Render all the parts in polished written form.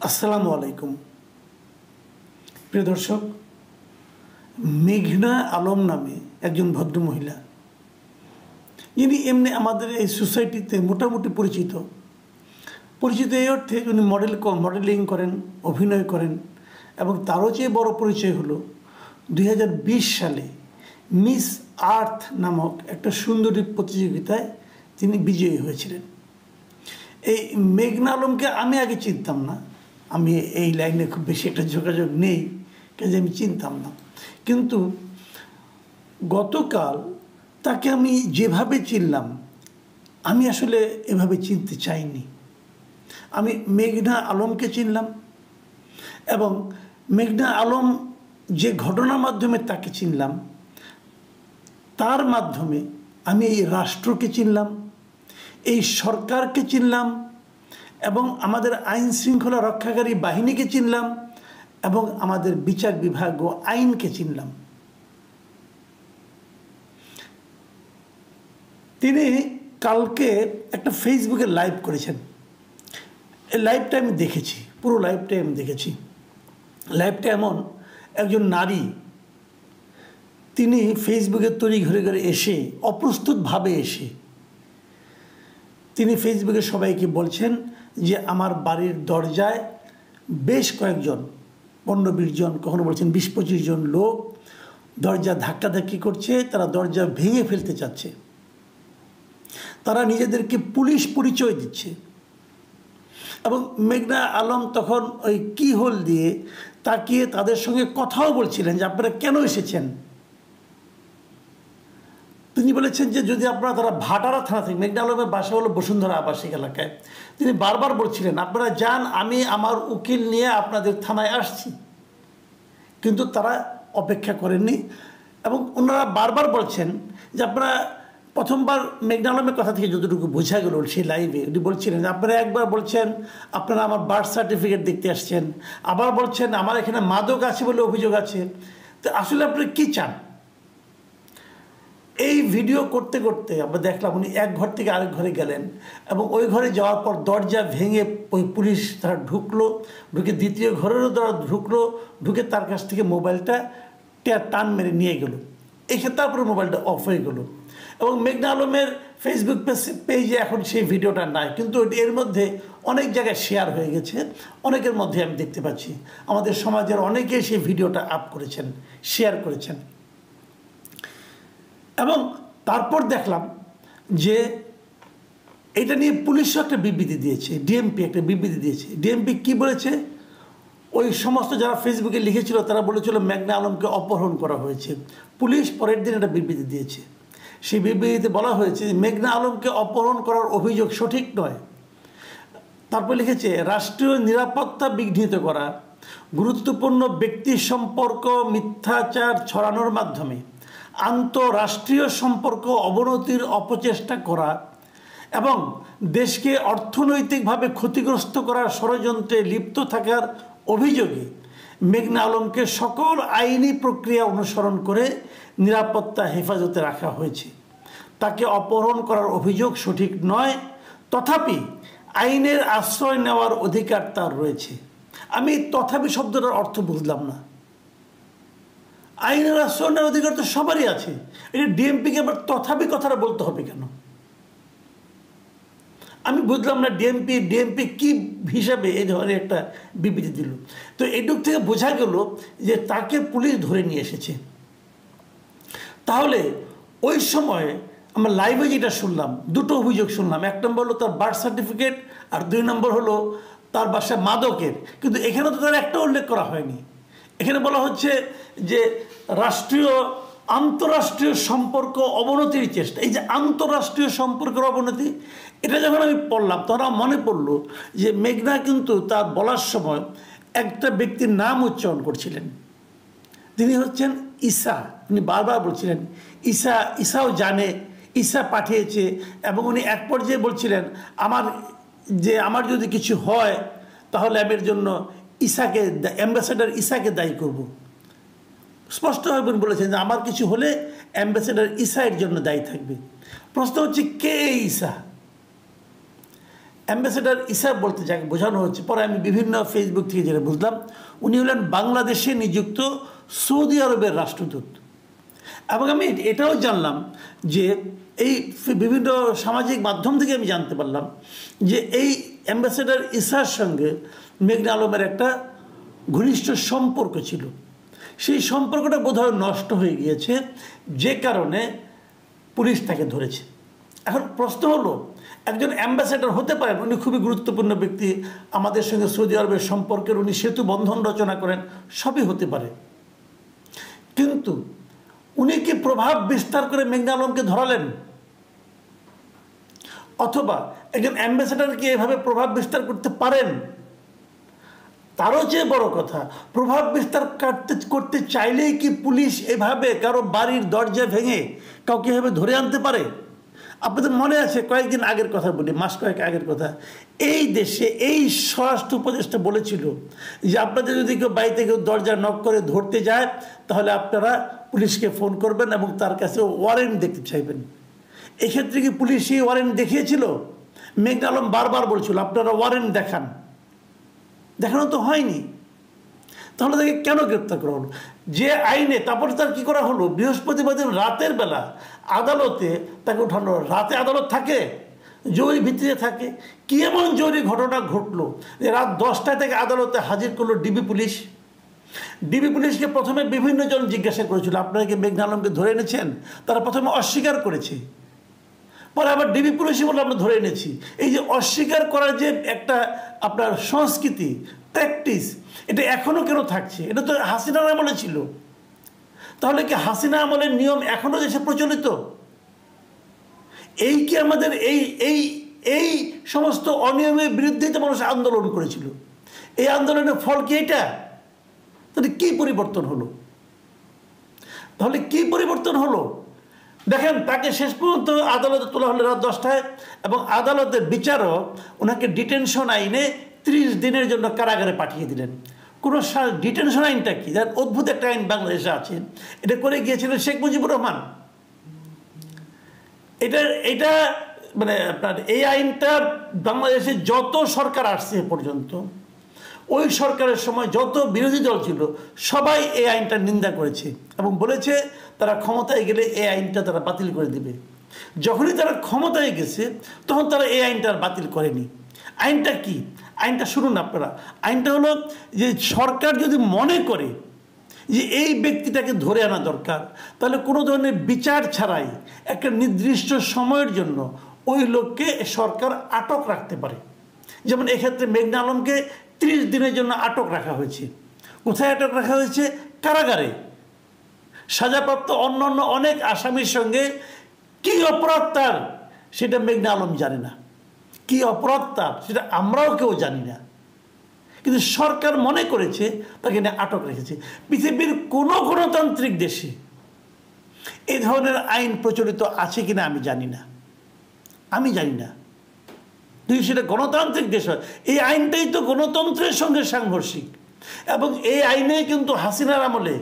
আসসালামু আলাইকুম প্রিয় দর্শক, মেঘনা আলম নামে একজন ভদ্রমহিলা, যিনি এমনি আমাদের এই সোসাইটিতে মোটামুটি পরিচিত এই অর্থে উনি মডেলিং করেন, অভিনয় করেন এবং তারও চেয়ে বড় পরিচয় হলো 2020 সালে মিস আর্থ নামক একটা সুন্দরী প্রতিযোগিতায় তিনি বিজয়ী হয়েছিলেন। এই মেঘনা আলমকে আমি আগে চিনতাম না, আমি এই লাইনে খুব বেশি একটা যোগাযোগ নেই, কাজে আমি চিনতাম না। কিন্তু গতকাল তাকে আমি যেভাবে চিনলাম, আমি আসলে এভাবে চিনতে চাইনি। আমি মেঘনা আলমকে চিনলাম এবং মেঘনা আলম যে ঘটনার মাধ্যমে তাকে চিনলাম, তার মাধ্যমে আমি এই রাষ্ট্রকে চিনলাম, এই সরকারকে চিনলাম এবং আমাদের আইন শৃঙ্খলা রক্ষাকারী বাহিনীকে চিনলাম এবং আমাদের বিচার বিভাগ ও আইনকে চিনলাম। তিনি কালকে একটা ফেসবুকে লাইভ করেছেন। এই লাইভটা আমি দেখেছি, পুরো লাইভটাই আমি দেখেছি। লাইভটা এমন, একজন নারী তিনি ফেসবুকের তৈরি ঘরে ঘরে এসে, অপ্রস্তুতভাবে এসে তিনি ফেসবুকে সবাইকে বলছেন যে আমার বাড়ির দরজায় বেশ কয়েকজন, 15-20 জন, কখনো বলছেন 20-25 জন লোক দরজা ধাক্কাধাক্কি করছে, তারা দরজা ভেঙে ফেলতে চাচ্ছে, তারা নিজেদেরকে পুলিশ পরিচয় দিচ্ছে। এবং মেঘনা আলম তখন ওই কি হোল দিয়ে তাকিয়ে তাদের সঙ্গে কথাও বলছিলেন যে আপনারা কেন এসেছেন। তিনি বলেছেন যে যদি আপনারা, তারা ভাটারা থানা থেকে, মেঘনা আলমের বাসা হলো বসুন্ধরা আবাসিক এলাকায়, তিনি বারবার বলছিলেন আপনারা যান, আমি আমার উকিল নিয়ে আপনাদের থানায় আসছি। কিন্তু তারা অপেক্ষা করেননি এবং ওনারা বারবার বলছেন যে আপনারা, প্রথমবার মেঘনা আলমের কথা থেকে যতটুকু বোঝা গেল সেই লাইভে, উনি বলছিলেন আপনারা একবার বলছেন আপনারা আমার বার্থ সার্টিফিকেট দেখতে আসছেন, আবার বলছেন আমার এখানে মাদক আছে বলে অভিযোগ আছে। তো আসলে আপনারা কী চান? এই ভিডিও করতে করতে আমরা দেখলাম উনি এক ঘর থেকে আরেক ঘরে গেলেন এবং ওই ঘরে যাওয়ার পর দরজা ভেঙে ওই পুলিশ তারা ঢুকলো, ঢুকে দ্বিতীয় ঘরেরও ঢুকলো, ঢুকে তার কাছ থেকে মোবাইলটা টান মেরে নিয়ে গেল। এখানে তারপরে মোবাইলটা অফ হয়ে গেল এবং মেঘনা আলমের ফেসবুক পেজে এখন সেই ভিডিওটা নাই, কিন্তু এর মধ্যে অনেক জায়গায় শেয়ার হয়ে গেছে, অনেকের মধ্যে আমি দেখতে পাচ্ছি। আমাদের সমাজের অনেকে সেই ভিডিওটা আপ করেছেন, শেয়ার করেছেন। এবং তারপর দেখলাম যে এটা নিয়ে পুলিশও একটা বিবৃতি দিয়েছে, ডিএমপি একটা বিবৃতি দিয়েছে। ডিএমপি কি বলেছে? ওই সমস্ত যারা ফেসবুকে লিখেছিল তারা বলেছিল মেঘনা আলমকে অপহরণ করা হয়েছে। পুলিশ পরের দিন একটা বিবৃতি দিয়েছে, সেই বিবৃতিতে বলা হয়েছে যে মেঘনা আলমকে অপহরণ করার অভিযোগ সঠিক নয়। তারপর লিখেছে রাষ্ট্রীয় নিরাপত্তা বিঘ্নিত করা, গুরুত্বপূর্ণ ব্যক্তি সম্পর্ক মিথ্যাচার ছড়ানোর মাধ্যমে আন্তঃরাষ্ট্রীয় সম্পর্ক অবনতির অপচেষ্টা করা এবং দেশকে অর্থনৈতিকভাবে ক্ষতিগ্রস্ত করার ষড়যন্ত্রে লিপ্ত থাকার অভিযোগে মেঘনা আলমকে সকল আইনি প্রক্রিয়া অনুসরণ করে নিরাপত্তা হেফাজতে রাখা হয়েছে। তাকে অপহরণ করার অভিযোগ সঠিক নয়, তথাপি আইনের আশ্রয় নেওয়ার অধিকার তার রয়েছে। আমি তথাপি শব্দটার অর্থ বুঝলাম না। আইনের আশ্রয় নেওয়ার অধিকার তো সবারই আছে, এটা ডিএমপিকে আবার তথাপি কথাটা বলতে হবে কেন? আমি বুঝলাম না ডিএমপি কি হিসাবে এই ধরনের একটা বিবৃতি দিল। তো এটুক থেকে বোঝা গেল যে তাকে পুলিশ ধরে নিয়ে এসেছে। তাহলে ওই সময় আমরা লাইভে যেটা শুনলাম, দুটো অভিযোগ শুনলাম। এক নম্বর হলো তার বার্থ সার্টিফিকেট আর 2 নম্বর হলো তার বাসায় মাদকের। কিন্তু এখানে তো তার একটা উল্লেখ করা হয়নি। এখানে বলা হচ্ছে যে আন্তঃরাষ্ট্রীয় সম্পর্ক অবনতির চেষ্টা। এই যে আন্তঃরাষ্ট্রীয় সম্পর্কের অবনতি, এটা যখন আমি পড়লাম তখন আমার মনে পড়লো যে মেঘনা কিন্তু তার বলার সময় একটা ব্যক্তির নাম উচ্চারণ করছিলেন, তিনি হচ্ছেন ঈসা। উনি বারবার বলছিলেন ঈসাও জানে, ঈসা পাঠিয়েছে। এবং উনি এক পর্যায়ে বলছিলেন আমার যদি কিছু হয় তাহলে আমি এর জন্য অ্যাম্বাসেডার ঈসাকে দায়ী করব। স্পষ্টভাবে বলেছেন যে আমার কিছু হলে অ্যাম্বাসেডার ঈসা এর জন্য দায়ী থাকবে। প্রশ্ন হচ্ছে কে ঈসা? অ্যাম্বাসেডর ইসা বলতে যাকে বোঝানো হচ্ছে, পরে আমি বিভিন্ন ফেসবুক থেকে যেটা বুঝলাম, উনি হলেন বাংলাদেশে নিযুক্ত সৌদি আরবের রাষ্ট্রদূত। এবং আমি এটাও জানলাম যে এই বিভিন্ন সামাজিক মাধ্যম থেকে আমি জানতে পারলাম যে এই অ্যাম্বাসেডর ইসার সঙ্গে মেঘনা আলমের একটা ঘনিষ্ঠ সম্পর্ক ছিল। সেই সম্পর্কটা বোধহয় নষ্ট হয়ে গিয়েছে, যে কারণে পুলিশ তাকে ধরেছে। এখন প্রশ্ন হলো, একজন অ্যাম্বাসেডর হতে পারেন, উনি খুবই গুরুত্বপূর্ণ ব্যক্তি, আমাদের সঙ্গে সৌদি আরবের সম্পর্কের উনি সেতু বন্ধন রচনা করেন, সবই হতে পারে, কিন্তু উনি কি প্রভাব বিস্তার করে মেঘনা আলমকে ধরালেন? অথবা একজন অ্যাম্বাসেডর কি এভাবে প্রভাব বিস্তার করতে পারেন? তারও চেয়ে বড় কথা, প্রভাব বিস্তার করতে চাইলেই কি পুলিশ এভাবে কারো বাড়ির দরজা ভেঙে কাউকে এভাবে ধরে আনতে পারে? আপনাদের মনে আছে, কয়েকদিন আগের কথা বলি, মাস কয়েক আগের কথা, এই দেশে এই স্বরাষ্ট্র উপদেষ্টা বলেছিল যে আপনাদের যদি কেউ বাড়িতে কেউ দরজা নক করে ধরতে যায়, তাহলে আপনারা পুলিশকে ফোন করবেন এবং তার কাছে ওয়ারেন্ট দেখতে চাইবেন। এক্ষেত্রে কি পুলিশ এই ওয়ারেন্ট দেখিয়েছিল? মেঘনা আলম বারবার বলছিল আপনারা ওয়ারেন্ট দেখান, দেখানো তো হয়নি। তাহলে তাকে কেন গ্রেপ্তার করা হলো? যে আইনে, তারপরে তার কী করা হলো, বৃহস্পতিবার দিন রাতের বেলা আদালতে তাকে উঠানো। রাতে আদালত থাকে, জরুরি ভিত্তিতে থাকে। কি এমন জরুরি ঘটনা ঘটলো যে রাত 10টায় থেকে আদালতে হাজির করলো ডিবি পুলিশ? ডিবি পুলিশকে প্রথমে বিভিন্ন জন জিজ্ঞাসা করেছিল আপনারা কি মেঘনা আলমকে ধরে এনেছেন? তারা প্রথমে অস্বীকার করেছে, পরে আবার ডিবি পুলিশই বলে আমরা ধরে এনেছি। এই যে অস্বীকার করার যে একটা আপনার সংস্কৃতি, প্র্যাকটিস, এটা এখনও কেন থাকছে? এটা তো হাসিনার আমলে ছিল। তাহলে কি হাসিনা আমলের নিয়ম এখনও দেশে প্রচলিত? এই কি আমাদের এই এই এই সমস্ত অনিয়মের বিরুদ্ধেই তো মানুষ আন্দোলন করেছিল? এই আন্দোলনের ফল কি এটা? তাহলে কী পরিবর্তন হলো? তাহলে কি পরিবর্তন হলো? দেখেন, তাকে শেষ পর্যন্ত আদালতে তোলা হলো রাত 10টায়, এবং আদালতের বিচারক ওনাকে ডিটেনশন আইনে 30 দিনের জন্য কারাগারে পাঠিয়ে দিলেন। কোনো ডিটেনশন আইনটা কি? যার অদ্ভুত একটা আইন বাংলাদেশে আছে, এটা করে গিয়েছিলেন শেখ মুজিবুর রহমান। এটা মানে আপনার এই আইনটা বাংলাদেশে যত সরকার আসছে এ পর্যন্ত, ওই সরকারের সময় যত বিরোধী দল ছিল সবাই এই আইনটা নিন্দা করেছে এবং বলেছে তারা ক্ষমতায় গেলে এই আইনটা তারা বাতিল করে দেবে। যখনই তারা ক্ষমতায় গেছে তখন তারা এই আইনটা আর বাতিল করেনি। আইনটা কি? আইনটা শুনুন আপনারা। আইনটা হলো যে সরকার যদি মনে করে যে এই ব্যক্তিটাকে ধরে আনা দরকার, তাহলে কোনো ধরনের বিচার ছাড়াই একটা নির্দিষ্ট সময়ের জন্য ওই লোককে সরকার আটক রাখতে পারে। যেমন এক্ষেত্রে মেঘনা আলমকে 30 দিনের জন্য আটক রাখা হয়েছে। কোথায় আটক রাখা হয়েছে? কারাগারে। সাজাপ্রাপ্ত অন্যান্য অনেক আসামির সঙ্গে কি অপরাধ তার সেটা মেঘনা আলম জানে না, কি অপরাধ তার সেটা আমরাও কেউ জানি না, কিন্তু সরকার মনে করেছে তাকে নিয়ে আটক রেখেছে। পৃথিবীর কোনো গণতান্ত্রিক দেশে এই ধরনের আইন প্রচলিত আছে কিনা আমি জানি না, যদি সেটা গণতান্ত্রিক দেশ হয়। এই আইনটাই তো গণতন্ত্রের সঙ্গে সাংঘর্ষিক, এবং এই আইনে কিন্তু হাসিনার আমলে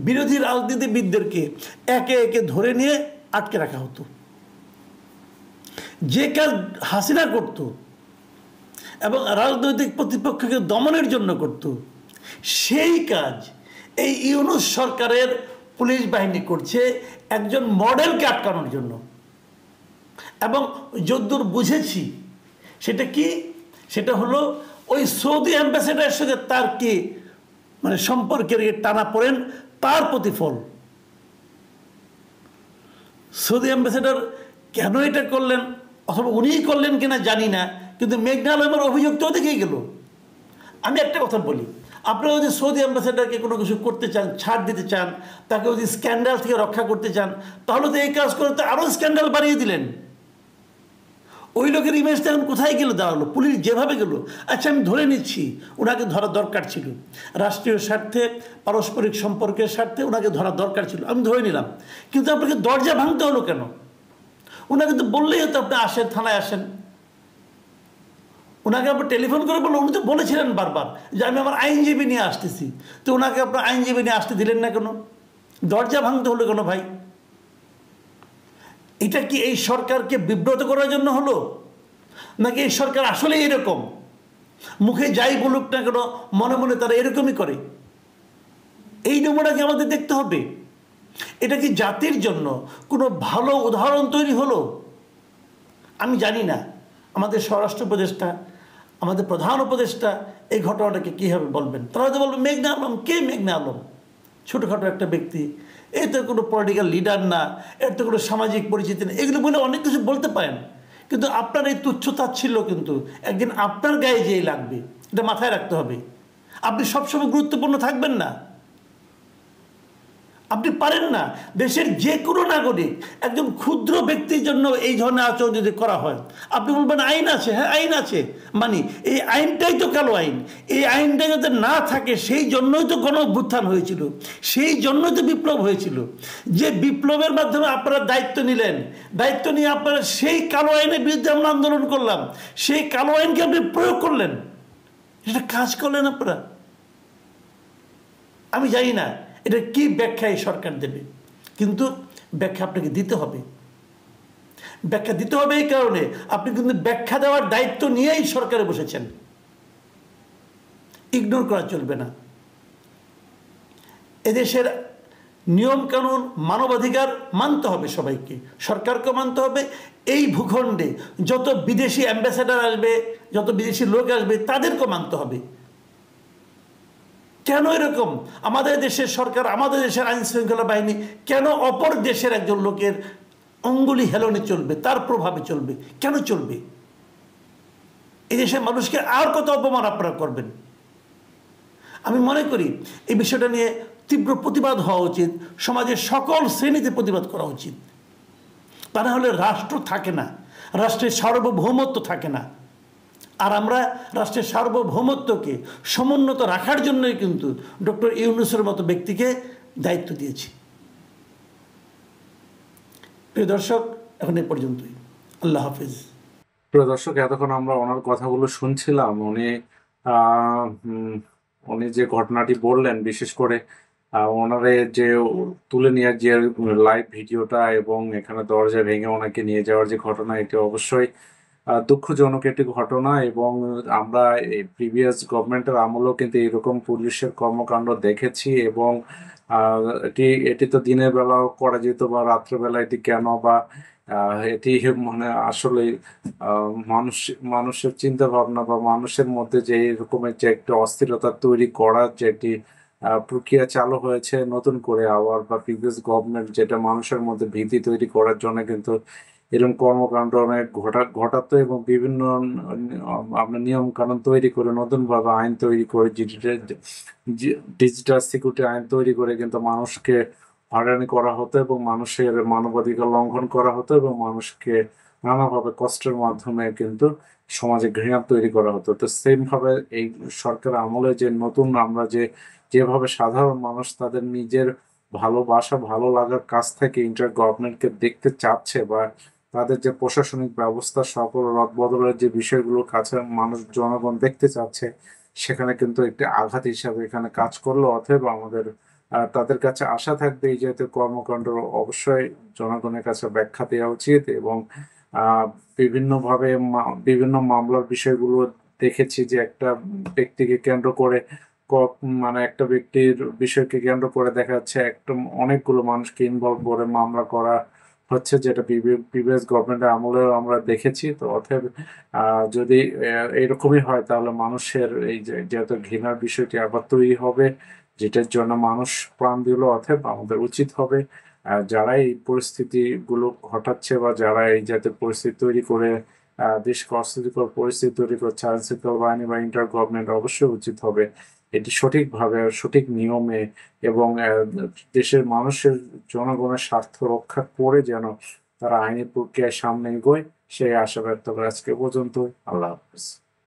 বিরোধী রাজনীতিবিদদেরকে একে একে ধরে নিয়ে আটকে রাখা হতো। যে কাজ হাসিনা করত এবং রাজনৈতিক প্রতিপক্ষকে দমনের জন্য করত, সেই কাজ এই ইউনূস সরকারের পুলিশ বাহিনী করছে একজন মডেলকে আটকানোর জন্য। এবং যদ্দূর বুঝেছি সেটা কি, সেটা হলো ওই সৌদি অ্যাম্বাসেডারের সঙ্গে তার কি মানে সম্পর্কের টানা পড়েন, তার প্রতিফল। সৌদি অ্যাম্বাসেডর কেন এটা করলেন, অথবা উনিই করলেন কিনা জানি না, কিন্তু মেঘনা আলমের অভিযোগ তো দেখেই গেল। আমি একটা কথা বলি, আপনারা যদি সৌদি অ্যাম্বাসেডারকে কোনো কিছু করতে চান, ছাড় দিতে চান, তাকে যদি স্ক্যান্ডাল থেকে রক্ষা করতে চান, তাহলে তো এই কাজ করে তো আরও স্ক্যান্ডাল বাড়িয়ে দিলেন। ওই লোকের ইমেজটা এখন কোথায় গেল দাঁড়ালো? পুলিশ যেভাবে গেল, আচ্ছা আমি ধরে নিচ্ছি ওনাকে ধরা দরকার ছিল, রাষ্ট্রীয় স্বার্থে, পারস্পরিক সম্পর্কের স্বার্থে ওনাকে ধরা দরকার ছিল, আমি ধরে নিলাম, কিন্তু আপনাকে দরজা ভাঙতে হলো কেন? ওনাকে তো বললেই হতো আপনি আসেন, থানায় আসেন। ওনাকে আপনার টেলিফোন করে বললো, উনি তো বলেছিলেন বারবার যে আমি আমার আইনজীবী নিয়ে আসতেছি, তো ওনাকে আপনার আইনজীবী নিয়ে আসতে দিলেন না কেন? দরজা ভাঙতে হলো কেন ভাই? এটা কি এই সরকারকে বিব্রত করার জন্য হলো? নাকি এই সরকার আসলে এরকম, মুখে যাই বলুক না কেন মনে মনে তারা এরকমই করে? এই নমুনাকে আমাদের দেখতে হবে। এটা কি জাতির জন্য কোনো ভালো উদাহরণ তৈরি হলো? আমি জানি না আমাদের স্বরাষ্ট্র উপদেষ্টা, আমাদের প্রধান উপদেষ্টা এই ঘটনাটাকে কীভাবে বলবেন। তারা হয়তো বলবেন মেঘনা আলম। কে মেঘনা আলম? ছোটোখাটো একটা ব্যক্তি, এই তো কোনো পলিটিক্যাল লিডার না, এর তো কোনো সামাজিক পরিচিতি নেই। এগুলো বলে অনেক কিছু বলতে পারেন, কিন্তু আপনার এই তুচ্ছতাচ্ছিল্য কিন্তু একদিন আপনার গায়ে যেই লাগবে, এটা মাথায় রাখতে হবে। আপনি সবসময় গুরুত্বপূর্ণ থাকবেন না, আপনি পারেন না। দেশের যে কোনো নাগরিক, একজন ক্ষুদ্র ব্যক্তির জন্য এই ধরনের আচরণ যদি করা হয়, আপনি বলবেন আইন আছে। হ্যাঁ, আইন আছে, মানে এই আইনটাই তো কালো আইন। এই আইনটা যাতে না থাকে সেই জন্যই তো গণ অভ্যুত্থান হয়েছিল, সেই জন্যই তো বিপ্লব হয়েছিল। যে বিপ্লবের মাধ্যমে আপনারা দায়িত্ব নিলেন, দায়িত্ব নিয়ে আপনারা সেই কালো আইনের বিরুদ্ধে আমরা আন্দোলন করলাম, সেই কালো আইনকে আপনি প্রয়োগ করলেন, এটা কাজ করলেন আপনারা। আমি জানি না এটা কি ব্যাখ্যা এই সরকার দেবে, কিন্তু ব্যাখ্যা আপনাকে দিতে হবে। ব্যাখ্যা দিতে হবে এই কারণে আপনি কিন্তু ব্যাখ্যা দেওয়ার দায়িত্ব নিয়েই সরকারে বসেছেন, ইগনোর করা চলবে না। এদেশের নিয়ম কানুন মানবাধিকার মানতে হবে সবাইকে, সরকারকে মানতে হবে। এই ভূখণ্ডে যত বিদেশি অ্যাম্বাসেডার আসবে, যত বিদেশি লোক আসবে, তাদেরকে মানতে হবে। কেন এরকম? আমাদের দেশের সরকার, আমাদের দেশের আইন শৃঙ্খলা বাহিনী কেন অপর দেশের একজন লোকের অঙ্গুলি হেলনে চলবে, তার প্রভাবে চলবে? কেন চলবে? এই দেশের মানুষকে আর কত অপমান আপনারা করবেন? আমি মনে করি এই বিষয়টা নিয়ে তীব্র প্রতিবাদ হওয়া উচিত, সমাজের সকল শ্রেণীতে প্রতিবাদ করা উচিত। তা না হলে রাষ্ট্র থাকে না, রাষ্ট্রের সার্বভৌমত্ব থাকে না। আর আমরা রাষ্ট্রের সার্বভৌমত্বকে সমুন্নত রাখার জন্যই কিন্তু ডক্টর ইউনূসের মতো ব্যক্তিকে দায়িত্ব দিয়েছি। প্রিয় দর্শক, এখন এ পর্যন্তই। আল্লাহ হাফিজ। প্রিয় দর্শক, এতক্ষণ আমরা ওনার কথাগুলো শুনছিলাম। উনি যে ঘটনাটি বললেন, বিশেষ করে ওনারে যে তুলে নিয়ে যে লাইভ ভিডিওটা এবং এখানে দরজা ভেঙে ওনাকে নিয়ে যাওয়ার যে ঘটনা, এটি অবশ্যই দুঃখজনক একটি ঘটনা। এবং আমরা এই প্রিভিয়াস গভর্নমেন্টের আমলেও কিন্তু এরকম পুলিশের কর্মকাণ্ড দেখেছি। এবং এটি এটি তো দিনের বেলাও করা যেত, বা রাত্রেবেলা এটি কেন, বা এটি মানে আসলে মানুষের চিন্তা ভাবনা বা মানুষের মধ্যে যে এরকমের যে একটা অস্থিরতা তৈরি করার যে একটি প্রক্রিয়া চালু হয়েছে নতুন করে আবার, বা প্রিভিয়াস গভর্নমেন্ট যেটা মানুষের মধ্যে ভীতি তৈরি করার জন্য কিন্তু এরকম কর্মকাণ্ড অনেক ঘটাতো। এবং বিভিন্ন আপনার নিয়ম কানুন তৈরি করে, নতুন ভাবে আইন তৈরি করে, ডিজিটাল সিকিউরিটি আইন তৈরি করে কিন্তু মানুষকে হয়রানি করা হতো এবং মানুষের মানবাধিকার লঙ্ঘন করা হতো, এবং মানুষকে নানাভাবে কষ্টের মাধ্যমে কিন্তু সমাজে ঘৃণা তৈরি করা হতো। তো সেম ভাবে এই সরকার আমলে যে নতুন আমরা যেভাবে সাধারণ মানুষ তাদের নিজের ভালোবাসা ভালো লাগার কাছ থেকে ইন্টার গভর্নমেন্টকে দেখতে চাচ্ছে, বা তাদের যে প্রশাসনিক ব্যবস্থা সকল রদবদলের যে বিষয়গুলোর কাছে মানুষ জনগণ দেখতে চাচ্ছে, সেখানে কিন্তু একটি আঘাত হিসাবে এখানে কাজ করলো। অতএব আমাদের তাদের কাছে আশা থাকবে এই জাতীয় কর্মকাণ্ড অবশ্যই জনগণের কাছে ব্যাখ্যা দেওয়া উচিত। এবং বিভিন্নভাবে বিভিন্ন মামলার বিষয়গুলো দেখেছি যে একটা ব্যক্তিকে কেন্দ্র করে মানে একটা ব্যক্তির বিষয়কে কেন্দ্র করে দেখা যাচ্ছে একটা অনেকগুলো মানুষকে ইনভলভ করে মামলা করা হচ্ছে, যেটা প্রিভিয়াস গভর্নমেন্টের আমলেও আমরা দেখেছি। তো অতএব যদি এইরকমই হয়, তাহলে মানুষের এই যে এত ঘৃণার বিষয়টি আবার তৈরি হবে, যেটার জন্য মানুষ প্রাণ দিল। অতএব আমাদের উচিত হবে যারা এই পরিস্থিতিগুলো ঘটাচ্ছে, বা যারা এই জাতীয় পরিস্থিতি তৈরি করে দেশকে অস্থিতিকর পরিস্থিতি তৈরি করছে, আইন শৃঙ্খলা বাহিনী বা ইন্টার গভর্নমেন্ট অবশ্যই উচিত হবে এটি সঠিকভাবে সঠিক নিয়মে এবং দেশের মানুষের জনগণের স্বার্থ রক্ষা করে যেন তারা আইনি প্রক্রিয়ায় সামনে এগোয়, সেই আশা ব্যক্ত করে আজকে পর্যন্ত। আল্লাহ হাফিজ।